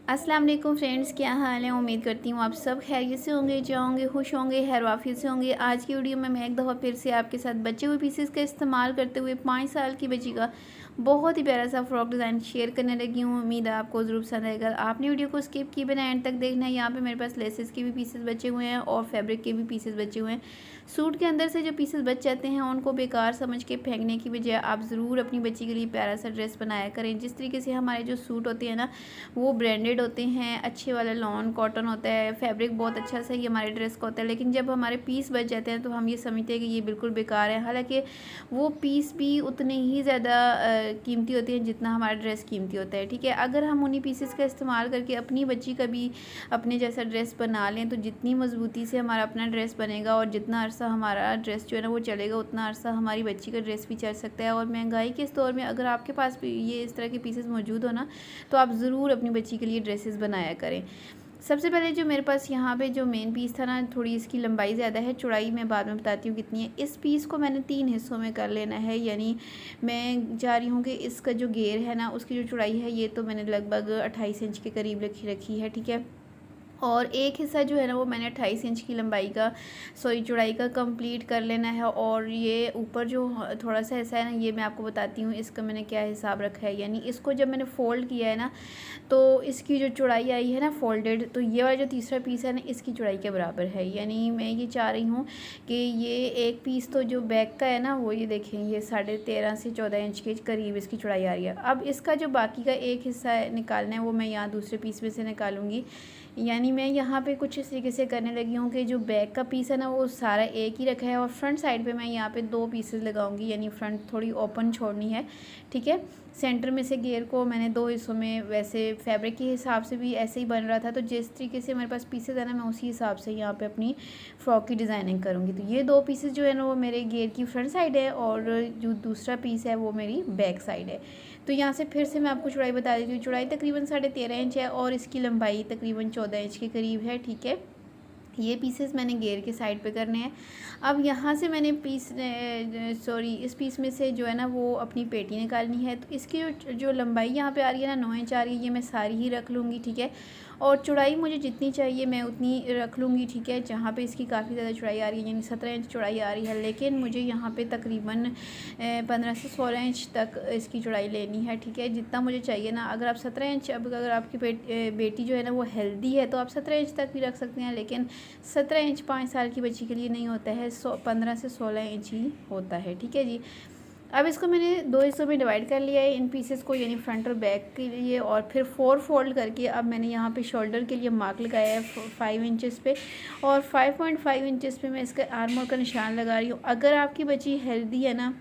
अस्सलाम वालेकुम फ्रेंड्स, क्या हाल है। उम्मीद करती हूँ आप सब खैरियत से होंगे, जाओगे खुश होंगे, खैरवाफियत से होंगे। आज की वीडियो में मैं एक दफ़ा फिर से आपके साथ बचे हुए पीसेस का इस्तेमाल करते हुए 5 साल की बच्ची का बहुत ही प्यारा सा फ्रॉक डिज़ाइन शेयर करने लगी हूँ। उम्मीद है आपको ज़रूर पसंद आएगा। आपने वीडियो को स्किप की बिना एंड तक देखना है। यहाँ पे मेरे पास लेसेस के भी पीसेस बचे हुए हैं और फैब्रिक के भी पीसेस बचे हुए हैं। सूट के अंदर से जो पीसेस बच जाते हैं उनको बेकार समझ के फेंकने की बजाय आप ज़रूर अपनी बच्ची के लिए प्यारा सा ड्रेस बनाया करें। जिस तरीके से हमारे जो सूट होते हैं ना, वो ब्रांडेड होते हैं, अच्छे वाला लॉन कॉटन होता है, फैब्रिक बहुत अच्छा सा ही हमारे ड्रेस का होता है। लेकिन जब हमारे पीस बच जाते हैं तो हम ये समझते हैं कि ये बिल्कुल बेकार है। हालांकि वो पीस भी उतने ही ज़्यादा कीमती होते हैं जितना हमारा ड्रेस कीमती होता है। ठीक है, अगर हम उन्हीं पीसेस का इस्तेमाल करके अपनी बच्ची का भी अपने जैसा ड्रेस बना लें तो जितनी मजबूती से हमारा अपना ड्रेस बनेगा और जितना अरसा हमारा ड्रेस जो है ना वो चलेगा, उतना अरसा हमारी बच्ची का ड्रेस भी चल सकता है। और महंगाई के इस दौर में अगर आपके पास भी ये इस तरह के पीसेस मौजूद हो ना, तो आप ज़रूर अपनी बच्ची के लिए ड्रेसेस बनाया करें। सबसे पहले जो मेरे पास यहाँ पे जो मेन पीस था ना, थोड़ी इसकी लंबाई ज़्यादा है, चौड़ाई मैं बाद में बताती हूँ कितनी है। इस पीस को मैंने 3 हिस्सों में कर लेना है। यानी मैं जा रही हूँ कि इसका जो घेर है ना, उसकी जो चौड़ाई है ये तो मैंने लगभग 28 इंच के करीब रखी है। ठीक है, और एक हिस्सा जो है ना वो मैंने 28 इंच की लंबाई का चौड़ाई का कंप्लीट कर लेना है। और ये ऊपर जो थोड़ा सा हिस्सा है ना, ये मैं आपको बताती हूँ इसका मैंने क्या हिसाब रखा है। यानी इसको जब मैंने फ़ोल्ड किया है ना, तो इसकी जो चौड़ाई आई है ना फोल्डेड, तो ये वाला जो तीसरा पीस है ना, इसकी चौड़ाई के बराबर है। यानी मैं ये चाह रही हूँ कि ये एक पीस तो जो बैक का है ना, वो ये देखें, ये 13.5 से 14 इंच के करीब इसकी चौड़ाई आ रही है। अब इसका जो बाकी का एक हिस्सा निकालना है वो मैं यहाँ दूसरे पीस में से निकालूंगी। यानी मैं यहाँ पे कुछ इस तरीके से करने लगी हूँ कि जो बैक का पीस है ना वो सारा एक ही रखा है और फ्रंट साइड पे मैं यहाँ पे 2 पीसेस लगाऊंगी। यानी फ्रंट थोड़ी ओपन छोड़नी है। ठीक है, सेंटर में से घेर को मैंने 2 हिस्सों में, वैसे फैब्रिक के हिसाब से भी ऐसे ही बन रहा था, तो जिस तरीके से मेरे पास पीसेस है ना, मैं उसी हिसाब से यहाँ पे अपनी फ्रॉक की डिज़ाइनिंग करूँगी। तो ये 2 पीसेस जो है ना वो मेरे घेर की फ्रंट साइड है और जो दूसरा पीस है वो मेरी बैक साइड है। तो यहाँ से फिर से मैं आपको चौड़ाई बता देती हूँ। चौड़ाई तकरीबन 13.5 इंच है और इसकी लंबाई तकरीबन 14 इंच के करीब है। ठीक है, ये पीसेस मैंने घेर के साइड पे करने हैं। अब यहाँ से मैंने इस पीस में से जो है ना वो अपनी पेटी निकालनी है। तो इसकी जो लंबाई यहाँ पे आ रही है ना, 9 इंच आ रही है, ये मैं सारी ही रख लूँगी। ठीक है, और चौड़ाई मुझे जितनी चाहिए मैं उतनी रख लूँगी। ठीक है, जहाँ पे इसकी काफ़ी ज़्यादा चौड़ाई आ रही है, यानी 17 इंच चौड़ाई आ रही है, लेकिन मुझे यहाँ पे तकरीबन 15 से 16 इंच तक इसकी चौड़ाई लेनी है। ठीक है, जितना मुझे चाहिए ना, अगर आप 17 इंच, अब अगर आपकी बेटी जो है ना वो हेल्दी है तो आप 17 इंच तक भी रख सकते हैं, लेकिन 17 इंच 5 साल की बच्ची के लिए नहीं होता है, 15 से 16 इंच ही होता है। ठीक है जी, अब इसको मैंने 2 हिस्सों में डिवाइड कर लिया है इन पीसेस को, यानी फ्रंट और बैक के लिए। और फिर 4 फोल्ड करके अब मैंने यहाँ पे शोल्डर के लिए मार्क लगाया है 5 इंचेस पे, और 5.5 इंचेस पे मैं इसका आर्म होल का निशान लगा रही हूँ। अगर आपकी बच्ची हेल्दी है ना,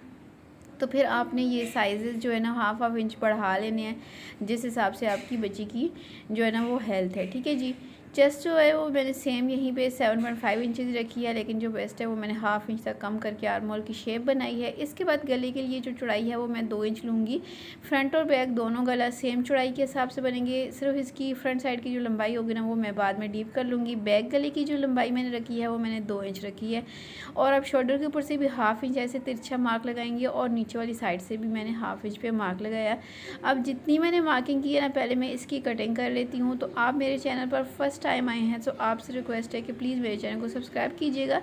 तो फिर आपने ये साइज़ जो है ना हाफ इंच बढ़ा लेने हैं, जिस हिसाब से आपकी बच्ची की जो है ना वो हेल्थ है। ठीक है जी, चेस्ट जो है वो मैंने सेम यहीं पे 7.5 इंचज़ रखी है, लेकिन जो वेस्ट है वो मैंने हाफ इंच तक कम करके आर्म होल की शेप बनाई है। इसके बाद गले के लिए जो चौड़ाई है वो मैं 2 इंच लूँगी। फ्रंट और बैक दोनों गला सेम चौड़ाई के हिसाब से बनेंगे, सिर्फ इसकी फ्रंट साइड की जो लंबाई होगी ना वो मैं बाद में डीप कर लूँगी। बैक गले की जो लंबाई मैंने रखी है वो मैंने 2 इंच रखी है। और अब शोल्डर के ऊपर से भी हाफ इंच ऐसे तिरछा मार्क लगाएंगे और नीचे वाली साइड से भी मैंने हाफ इंच पे मार्क लगाया। अब जितनी मैंने मार्किंग की है ना, पहले मैं इसकी कटिंग कर लेती हूँ। तो आप मेरे चैनल पर फर्स्ट टाइम आए हैं तो आपसे रिक्वेस्ट है कि प्लीज़ मेरे चैनल को सब्सक्राइब कीजिएगा,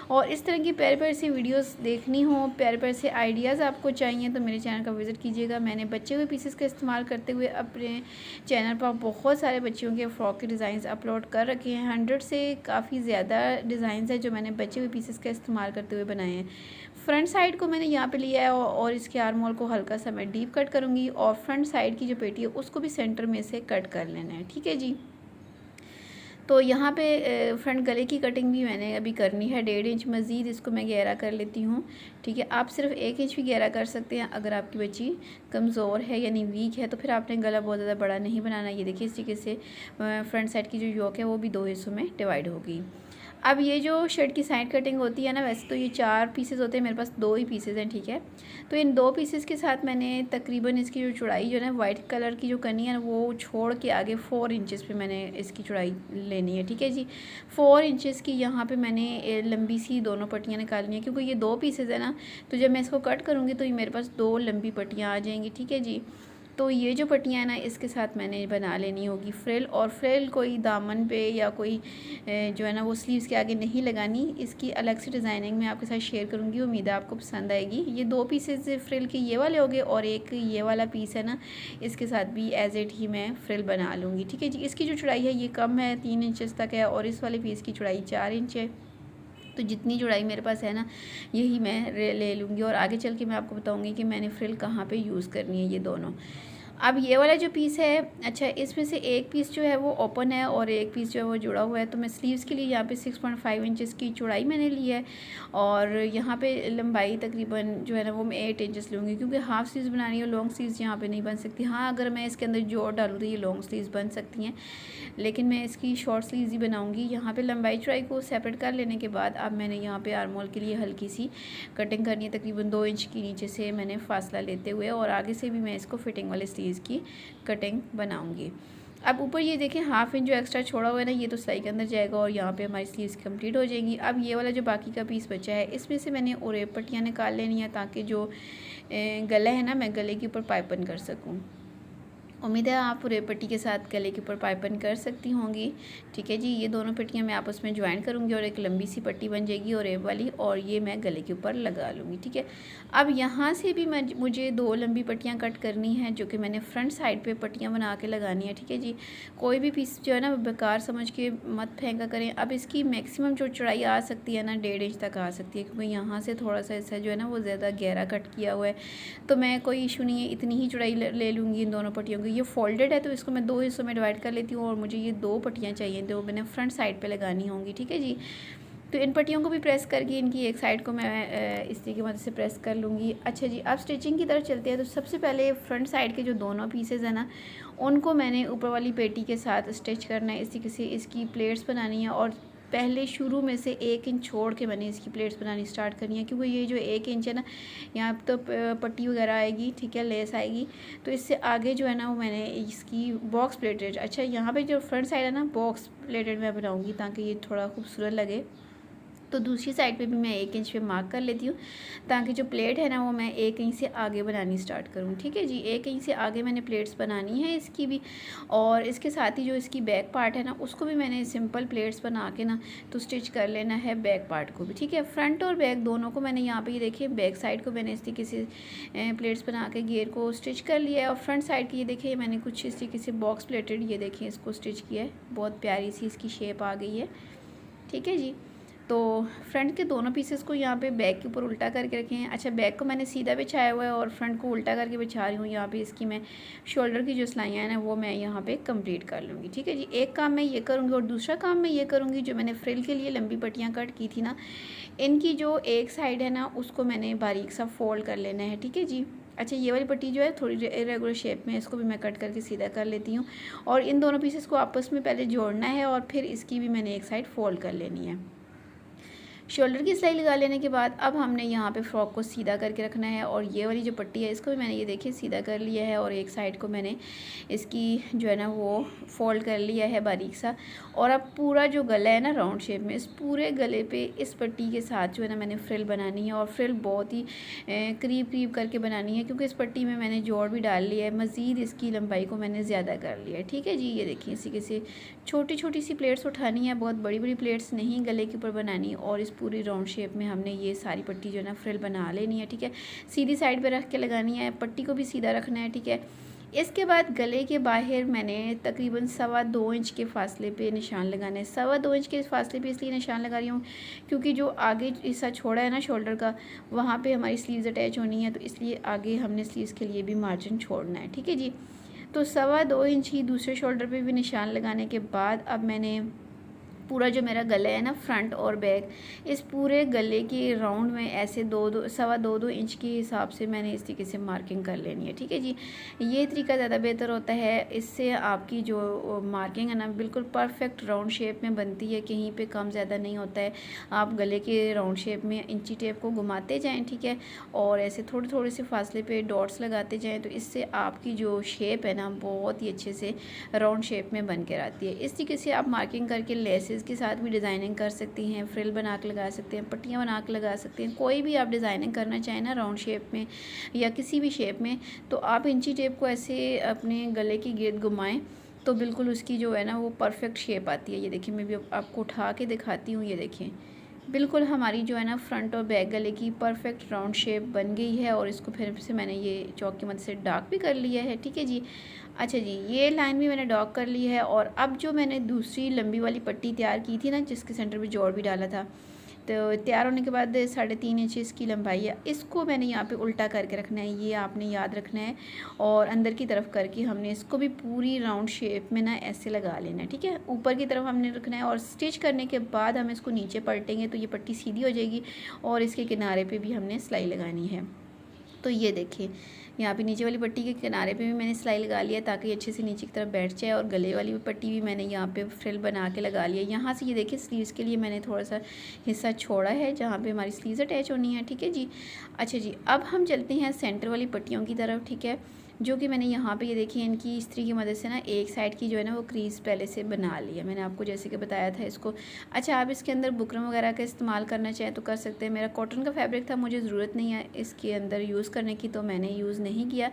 और इस तरह की प्यारे प्यारे सी वीडियोस देखनी हो, प्यारे प्यारे से आइडियाज़ आपको चाहिए तो मेरे चैनल का विज़िट कीजिएगा। मैंने बचे हुए पीसेस का इस्तेमाल करते हुए अपने चैनल पर बहुत सारे बच्चियों के फ्रॉक के डिज़ाइंस अपलोड कर रखे हैं। 100 से काफ़ी ज़्यादा डिज़ाइंस हैं जो मैंने बचे हुए पीसेस का इस्तेमाल करते हुए बनाए हैं। फ्रंट साइड को मैंने यहाँ पे लिया है और इसके आर्म होल को हल्का सा मैं डीप कट करूँगी, और फ्रंट साइड की जो पेटी है उसको भी सेंटर में से कट कर लेना है। ठीक है जी, तो यहाँ पे फ्रंट गले की कटिंग भी मैंने अभी करनी है 1.5 इंच मज़ीद, इसको मैं गहरा कर लेती हूँ। ठीक है, आप सिर्फ 1 इंच भी गहरा कर सकते हैं अगर आपकी बच्ची कमज़ोर है यानी वीक है, तो फिर आपने गला बहुत ज़्यादा बड़ा नहीं बनाना। ये देखिए, इस तरीके से फ्रंट साइड की जो योक है वो भी 2 हिस्सों में डिवाइड होगी। अब ये जो शर्ट की साइड कटिंग होती है ना, वैसे तो ये 4 पीसेस होते हैं, मेरे पास 2 ही पीसेस हैं। ठीक है, तो इन 2 पीसेस के साथ मैंने तकरीबन इसकी जो चौड़ाई जो है ना, वाइट कलर की जो कनी है वो छोड़ के आगे 4 इंचेस पे मैंने इसकी चौड़ाई लेनी है। ठीक है जी, 4 इंचेस की यहाँ पे मैंने लंबी सी दोनों पट्टियाँ निकालनी है, क्योंकि ये 2 पीसेस है ना, तो जब मैं इसको कट करूँगी तो ये मेरे पास 2 लंबी पट्टियाँ आ जाएंगी। ठीक है जी, तो ये जो पट्टियाँ हैं ना, इसके साथ मैंने बना लेनी होगी फ्रिल। और फ्रिल कोई दामन पे या कोई जो है ना वो स्लीव्स के आगे नहीं लगानी। इसकी अलग से डिज़ाइनिंग मैं आपके साथ शेयर करूँगी, उम्मीद है आपको पसंद आएगी। ये 2 पीसेस फ्रिल के ये वाले हो गए और एक ये वाला पीस है ना, इसके साथ भी एज इट ही मैं फ्रिल बना लूँगी, ठीक है जी। इसकी जो चौड़ाई है ये कम है, 3 इंचज़ तक है, और इस वाले पीस की चौड़ाई 4 इंच है। तो जितनी चौड़ाई मेरे पास है ना, यही मैं ले लूँगी। और आगे चल के मैं आपको बताऊँगी कि मैंने फ्रिल कहाँ पे यूज़ करनी है ये दोनों। अब ये वाला जो पीस है, अच्छा इसमें से एक पीस जो है वो ओपन है और एक पीस जो है वो जुड़ा हुआ है। तो मैं स्लीव्स के लिए यहाँ पे 6.5 इंचेस की चौड़ाई मैंने ली है, और यहाँ पे लंबाई तकरीबन जो है ना वो मैं 8 इंचेस लूँगी, क्योंकि हाफ़ स्लीव्स बनानी है, लॉन्ग स्लीव्स यहाँ पे नहीं बन सकती। हाँ, अगर मैं इसके अंदर जोड़ डालूँ तो ये लॉन्ग स्लीव्स बन सकती हैं, लेकिन मैं इसकी शॉर्ट स्लीव्स ही बनाऊँगी। यहाँ पे लंबाई चौड़ाई को सेपरेट कर लेने के बाद अब मैंने यहाँ पे आर्म होल के लिए हल्की सी कटिंग करनी है, तकरीबन 2 इंच की नीचे से मैंने फासला लेते हुए, और आगे से भी मैं इसको फिटिंग वाले स्लीव्स की कटिंग बनाऊँगी। अब ऊपर ये देखें, हाफ इंच जो एक्स्ट्रा छोड़ा हुआ है ना, ये तो सिलाई के अंदर जाएगा और यहाँ पे हमारी स्लीव्स कंप्लीट हो जाएंगी। अब ये वाला जो बाकी का पीस बचा है, इसमें से मैंने ओरेप पट्टियाँ निकाल लेनी है, ताकि जो गला है ना, मैं गले के ऊपर पाइपिंग कर सकूँ। उम्मीद है आप रेप पट्टी के साथ गले के ऊपर पाइपिंग कर सकती होंगी, ठीक है जी। ये दोनों पट्टियाँ मैं आपस में ज्वाइन करूँगी और एक लंबी सी पट्टी बन जाएगी और रेप वाली, और ये मैं गले के ऊपर लगा लूँगी, ठीक है। अब यहाँ से भी मुझे 2 लंबी पट्टियाँ कट करनी है, जो कि मैंने फ्रंट साइड पे पट्टियाँ बना के लगानी है, ठीक है जी। कोई भी पीस जो है ना बेकार समझ के मत फेंका करें। अब इसकी मैक्सिमम जो चौड़ाई आ सकती है ना, 1.5 इंच तक आ सकती है, क्योंकि यहाँ से थोड़ा सा ऐसा जो है ना वो ज़्यादा गहरा कट किया हुआ है। तो मैं कोई इशू नहीं है, इतनी ही चौड़ाई ले लूँगी इन दोनों पट्टियों की। ये फोल्डेड है तो इसको मैं 2 हिस्सों में डिवाइड कर लेती हूँ, और मुझे ये 2 पट्टियाँ चाहिए, तो मैंने फ्रंट साइड पे लगानी होंगी, ठीक है जी। तो इन पट्टियों को भी प्रेस करके इनकी एक साइड को मैं इस तरीके की मदद से प्रेस कर लूँगी। अच्छा जी, अब स्टिचिंग की तरफ चलते हैं। तो सबसे पहले फ्रंट साइड के जो दोनों पीसेज हैं ना, उनको मैंने ऊपर वाली पेटी के साथ स्टिच करना है। इस तरीके से इसकी प्लेट्स बनानी है, और पहले शुरू में से 1 इंच छोड़ के मैंने इसकी प्लेट्स बनानी स्टार्ट करनी है, क्योंकि ये जो 1 इंच है ना, यहाँ तो पट्टी वगैरह आएगी, ठीक है, लेस आएगी। तो इससे आगे जो है ना वो मैंने इसकी बॉक्स प्लेटेड, अच्छा यहाँ पे जो फ्रंट साइड है ना, बॉक्स प्लेटेड मैं बनाऊँगी, ताकि ये थोड़ा खूबसूरत लगे। तो दूसरी साइड पे भी मैं 1 इंच पे मार्क कर लेती हूँ, ताकि जो प्लेट है ना वो मैं 1 इंच से आगे बनानी स्टार्ट करूँ, ठीक है जी। 1 इंच से आगे मैंने प्लेट्स बनानी है इसकी भी, और इसके साथ ही जो इसकी बैक पार्ट है ना, उसको भी मैंने सिंपल प्लेट्स बना के ना तो स्टिच कर लेना है बैक पार्ट को भी, ठीक है। फ्रंट और बैक दोनों को मैंने यहाँ पर ये देखिए, बैक साइड को मैंने इस तरीके से प्लेट्स बना के घेर को स्टिच कर लिया है, और फ्रंट साइड की ये देखिए मैंने कुछ इस तरीके से बॉक्स प्लेटेड ये देखिए इसको स्टिच किया है। बहुत प्यारी सी इसकी शेप आ गई है, ठीक है जी। तो फ्रंट के दोनों पीसेस को यहाँ पे बैक के ऊपर उल्टा करके रखे हैं। अच्छा, बैक को मैंने सीधा बिछाया हुआ है और फ्रंट को उल्टा करके बिछा रही हूँ। यहाँ पे इसकी मैं शोल्डर की जो सिलाइयाँ हैं ना वो मैं यहाँ पे कंप्लीट कर लूँगी, ठीक है जी। एक काम मैं ये करूँगी, और दूसरा काम मैं ये करूँगी, जो मैंने फ्रिल के लिए लंबी पट्टियाँ कट की थी ना, इनकी जो एक साइड है ना उसको मैंने बारीक सा फोल्ड कर लेना है, ठीक है जी। अच्छा, ये वाली पट्टी जो है थोड़ी इरेगुलर शेप में, इसको भी मैं कट करके सीधा कर लेती हूँ, और इन दोनों पीसेस को आपस में पहले जोड़ना है, और फिर इसकी भी मैंने एक साइड फोल्ड कर लेनी है। शोल्डर की सिलाई लगा लेने के बाद अब हमने यहाँ पे फ्रॉक को सीधा करके रखना है, और ये वाली जो पट्टी है इसको भी मैंने ये देखिए सीधा कर लिया है, और एक साइड को मैंने इसकी जो है ना वो फोल्ड कर लिया है बारीक सा। और अब पूरा जो गला है ना राउंड शेप में, इस पूरे गले पे इस पट्टी के साथ जो है ना मैंने फ्रिल बनानी है, और फ्रिल बहुत ही करीब करीब करके बनानी है, क्योंकि इस पट्टी में मैंने जोड़ भी डाल लिया है, मज़ीद इसकी लंबाई को मैंने ज़्यादा कर लिया है, ठीक है जी। ये देखिए इसी के से छोटी छोटी सी प्लेट्स उठानी है, बहुत बड़ी बड़ी प्लेट्स नहीं गले के ऊपर बनानी, और इस पूरी राउंड शेप में हमने ये सारी पट्टी जो है ना फ्रिल बना लेनी है, ठीक है। सीधी साइड पे रख के लगानी है, पट्टी को भी सीधा रखना है, ठीक है। इसके बाद गले के बाहर मैंने तकरीबन 2.25 इंच के फासले पे निशान लगाना है। 2.25 इंच के फासले पे इसलिए निशान लगा रही हूँ, क्योंकि जो आगे हिस्सा छोड़ा है ना शोल्डर का, वहाँ पे हमारी स्लीव्स अटैच होनी है, तो इसलिए आगे हमने स्लीव्स के लिए भी मार्जिन छोड़ना है, ठीक है जी। तो 2.25 इंच ही दूसरे शोल्डर पे भी निशान लगाने के बाद अब मैंने पूरा जो मेरा गला है ना फ्रंट और बैक, इस पूरे गले के राउंड में ऐसे 2.25 इंच के हिसाब से मैंने इस तरीके से मार्किंग कर लेनी है, ठीक है जी। ये तरीका ज़्यादा बेहतर होता है, इससे आपकी जो मार्किंग है ना बिल्कुल परफेक्ट राउंड शेप में बनती है, कहीं पे कम ज़्यादा नहीं होता है। आप गले के राउंड शेप में इंची टेप को घुमाते जाएँ, ठीक है, और ऐसे थोड़े थोड़े से फासले पे डॉट्स लगाते जाएँ, तो इससे आपकी जो शेप है ना बहुत ही अच्छे से राउंड शेप में बन कर आती है। इस तरीके से आप मार्किंग करके लेसेस पीसेस के साथ भी डिज़ाइनिंग कर सकती हैं, फ्रिल बना के लगा सकते हैं, पट्टियाँ बना के लगा सकते हैं। कोई भी आप डिज़ाइनिंग करना चाहें ना, राउंड शेप में या किसी भी शेप में, तो आप इंची टेप को ऐसे अपने गले के गिर्द घुमाएं तो बिल्कुल उसकी जो है ना वो परफेक्ट शेप आती है। ये देखिए, मैं भी आपको उठा के दिखाती हूँ। ये देखें, बिल्कुल हमारी जो है ना फ्रंट और बैक गले की परफेक्ट राउंड शेप बन गई है। और इसको फिर से मैंने ये चौक की मदद से डार्क भी कर लिया है। ठीक है जी। अच्छा जी, ये लाइन भी मैंने डार्क कर ली है। और अब जो मैंने दूसरी लंबी वाली पट्टी तैयार की थी ना, जिसके सेंटर में जोड़ भी डाला था, तो तैयार होने के बाद 3.5 इंच इसकी लंबाई है, इसको मैंने यहाँ पे उल्टा करके रखना है, ये आपने याद रखना है। और अंदर की तरफ करके हमने इसको भी पूरी राउंड शेप में ना ऐसे लगा लेना है। ठीक है, ऊपर की तरफ हमने रखना है और स्टिच करने के बाद हम इसको नीचे पलटेंगे तो ये पट्टी सीधी हो जाएगी। और इसके किनारे पे भी हमने सिलाई लगानी है। तो ये देखिए, यहाँ पे नीचे वाली पट्टी के किनारे पे भी मैंने सिलाई लगा लिया ताकि अच्छे से नीचे की तरफ बैठ जाए। और गले वाली पट्टी भी मैंने यहाँ पे फ्रिल बना के लगा लिया। यहाँ से ये देखिए, स्लीव्स के लिए मैंने थोड़ा सा हिस्सा छोड़ा है जहाँ पे हमारी स्लीव्स अटैच होनी है। ठीक है जी। अच्छा जी, अब हम चलते हैं सेंटर वाली पट्टियों की तरफ। ठीक है, जो कि मैंने यहाँ पे ये देखिए इनकी इस्त्री की मदद से ना एक साइड की जो है ना वो क्रीज पहले से बना ली है, मैंने आपको जैसे कि बताया था इसको। अच्छा, आप इसके अंदर बुकरम वगैरह का इस्तेमाल करना चाहें तो कर सकते हैं। मेरा कॉटन का फैब्रिक था, मुझे ज़रूरत नहीं है इसके अंदर यूज़ करने की, तो मैंने यूज़ नहीं किया।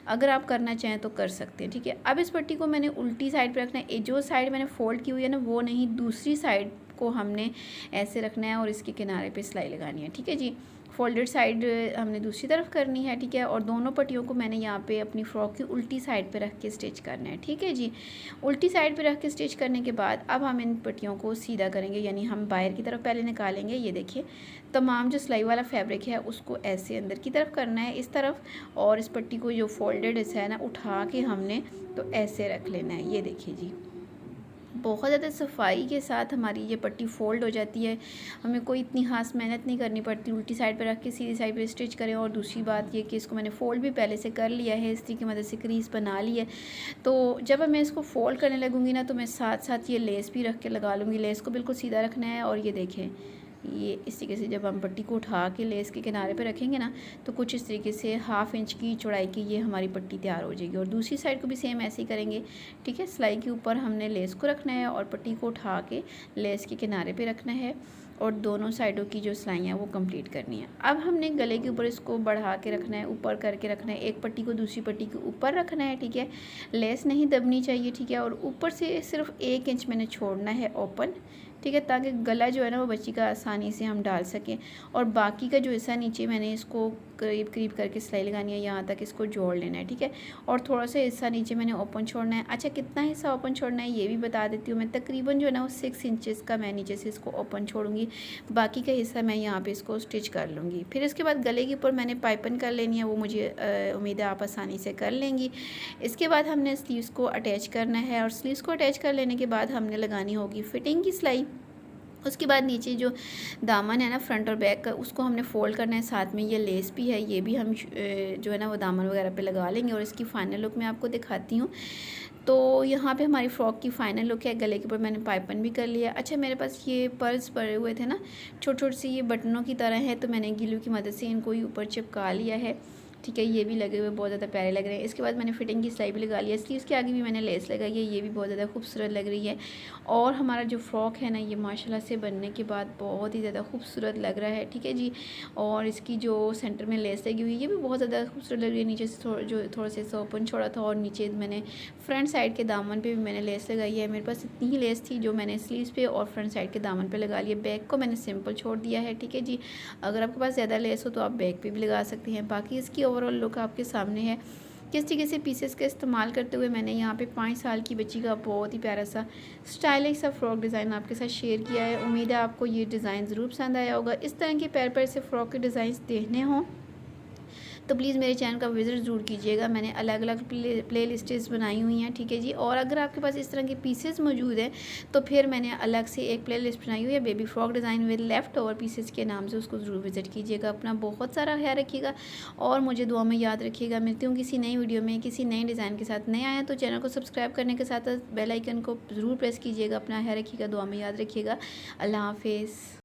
अगर आप करना चाहें तो कर सकते हैं। ठीक है, अब इस पट्टी को मैंने उल्टी साइड पर रखना है। जो साइड मैंने फोल्ड की हुई है ना वो नहीं, दूसरी साइड को हमने ऐसे रखना है और इसके किनारे पर सिलाई लगानी है। ठीक है जी, फोल्डेड साइड हमने दूसरी तरफ करनी है। ठीक है, और दोनों पट्टियों को मैंने यहाँ पे अपनी फ्रॉक की उल्टी साइड पे रख के स्टिच करना है। ठीक है जी, उल्टी साइड पे रख के स्टिच करने के बाद अब हम इन पट्टियों को सीधा करेंगे, यानी हम बाहर की तरफ पहले निकालेंगे। ये देखिए, तमाम जो सिलाई वाला फैब्रिक है उसको ऐसे अंदर की तरफ करना है इस तरफ, और इस पट्टी को जो फोल्डेड हिस्सा है ना उठा के हमने तो ऐसे रख लेना है। ये देखिए जी, बहुत ज़्यादा सफाई के साथ हमारी ये पट्टी फ़ोल्ड हो जाती है। हमें कोई इतनी खास मेहनत नहीं करनी पड़ती। उल्टी साइड पे रख के सीधी साइड पे स्टिच करें। और दूसरी बात ये कि इसको मैंने फ़ोल्ड भी पहले से कर लिया है, इस्त्री की मदद से क्रीज बना ली है। तो जब मैं इसको फ़ोल्ड करने लगूँगी ना तो मैं साथ साथ ये लेस भी रख के लगा लूँगी। लेस को बिल्कुल सीधा रखना है। और ये देखें, ये इस तरीके से जब हम पट्टी को उठा के लेस के किनारे पे रखेंगे ना तो कुछ इस तरीके से 1/2 इंच की चौड़ाई की ये हमारी पट्टी तैयार हो जाएगी। और दूसरी साइड को भी सेम ऐसे ही करेंगे। ठीक है, सिलाई के ऊपर हमने लेस को रखना है और पट्टी को उठा के लेस के किनारे पे रखना है और दोनों साइडों की जो सिलाइयाँ वो कंप्लीट करनी है। अब हमने गले के ऊपर इसको बढ़ा के रखना है, ऊपर करके रखना है। एक पट्टी को दूसरी पट्टी के ऊपर रखना है। ठीक है, लेस नहीं दबनी चाहिए। ठीक है, और ऊपर से सिर्फ 1 इंच मैंने छोड़ना है ओपन। ठीक है, ताकि गला जो है ना वो बच्ची का आसानी से हम डाल सकें। और बाकी का जो हिस्सा नीचे मैंने इसको करीब करीब करके सिलाई लगानी है, यहाँ तक इसको जोड़ लेना है। ठीक है, और थोड़ा सा हिस्सा नीचे मैंने ओपन छोड़ना है। अच्छा, कितना हिस्सा ओपन छोड़ना है ये भी बता देती हूँ मैं। तकरीबन जो है ना वो 6 इंचेस का मैं नीचे से इसको ओपन छोड़ूंगी। बाकी का हिस्सा मैं यहाँ पे इसको स्टिच कर लूँगी। फिर इसके बाद गले के ऊपर मैंने पाइपिंग कर लेनी है, वो मुझे उम्मीद है आप आसानी से कर लेंगी। इसके बाद हमने स्लीव्स को अटैच करना है और स्लीव्स को अटैच कर लेने के बाद हमने लगानी होगी फिटिंग की सिलाई। उसके बाद नीचे जो दामन है ना फ्रंट और बैक का, उसको हमने फ़ोल्ड करना है। साथ में ये लेस भी है, ये भी हम जो है ना वो दामन वगैरह पे लगा लेंगे। और इसकी फ़ाइनल लुक मैं आपको दिखाती हूँ। तो यहाँ पे हमारी फ़्रॉक की फ़ाइनल लुक है। गले के ऊपर मैंने पाइपन भी कर लिया। अच्छा, मेरे पास ये पर्ल्स पड़े हुए थे ना, छोटे छोटे से ये बटनों की तरह है, तो मैंने ग्लू की मदद से इनको ही ऊपर चिपका लिया है। ठीक है, ये भी लगे हुए बहुत ज़्यादा प्यारे लग रहे हैं। इसके बाद मैंने फिटिंग की सिलाई भी लगा लिया। स्लीव्स के आगे भी मैंने लेस लगाई है, ये भी बहुत ज़्यादा खूबसूरत लग रही है। और हमारा जो फ़्रॉक है ना ये माशाल्लाह से बनने के बाद बहुत ही ज़्यादा खूबसूरत लग रहा है। ठीक है जी, और इसकी जो सेंटर में लेस लगी हुई है ये भी बहुत ज़्यादा खूबसूरत लग रही है। नीचे से थोड़ा सा ओपन छोड़ा था और नीचे मैंने फ्रंट साइड के दामन पे भी मैंने लेस लगाई है। मेरे पास इतनी ही लेस थी जो मैंने स्लीव्स पे और फ्रंट साइड के दामन पे लगा लिया। बैक को मैंने सिंपल छोड़ दिया है। ठीक है जी, अगर आपके पास ज़्यादा लेस हो तो आप बैक पे भी लगा सकते हैं। बाकी इसकी ओवरऑल लुक आपके सामने है। किस तरीके से पीसेस का इस्तेमाल करते हुए मैंने यहाँ पे 5 साल की बच्ची का बहुत ही प्यारा सा स्टाइलिश सा फ्रॉक डिज़ाइन आपके साथ शेयर किया है। उम्मीद है आपको ये डिज़ाइन ज़रूर पसंद आया होगा। इस तरह के पैर से फ़्रॉक के डिज़ाइन देखने हों तो प्लीज़ मेरे चैनल का विज़िट ज़रूर कीजिएगा। मैंने अलग अलग प्ले लिस्टेस बनाई हुई हैं। ठीक है जी, और अगर आपके पास इस तरह के पीसेस मौजूद हैं तो फिर मैंने अलग से एक प्ले लिस्ट बनाई हुई है baby frock design with left over pieces के नाम से, उसको ज़रूर विज़िट कीजिएगा। अपना बहुत सारा ख्याल रखिएगा और मुझे दुआ में याद रखिएगा। मिलती हूँ किसी नई वीडियो में किसी नए डिज़ाइन के साथ। नए आए तो चैनल को सब्सक्राइब करने के साथ बेल आइकन को ज़रूर प्रेस कीजिएगा। अपना ख्याल रखिएगा, दुआ में याद रखिएगा। अल्लाह हाफिज़।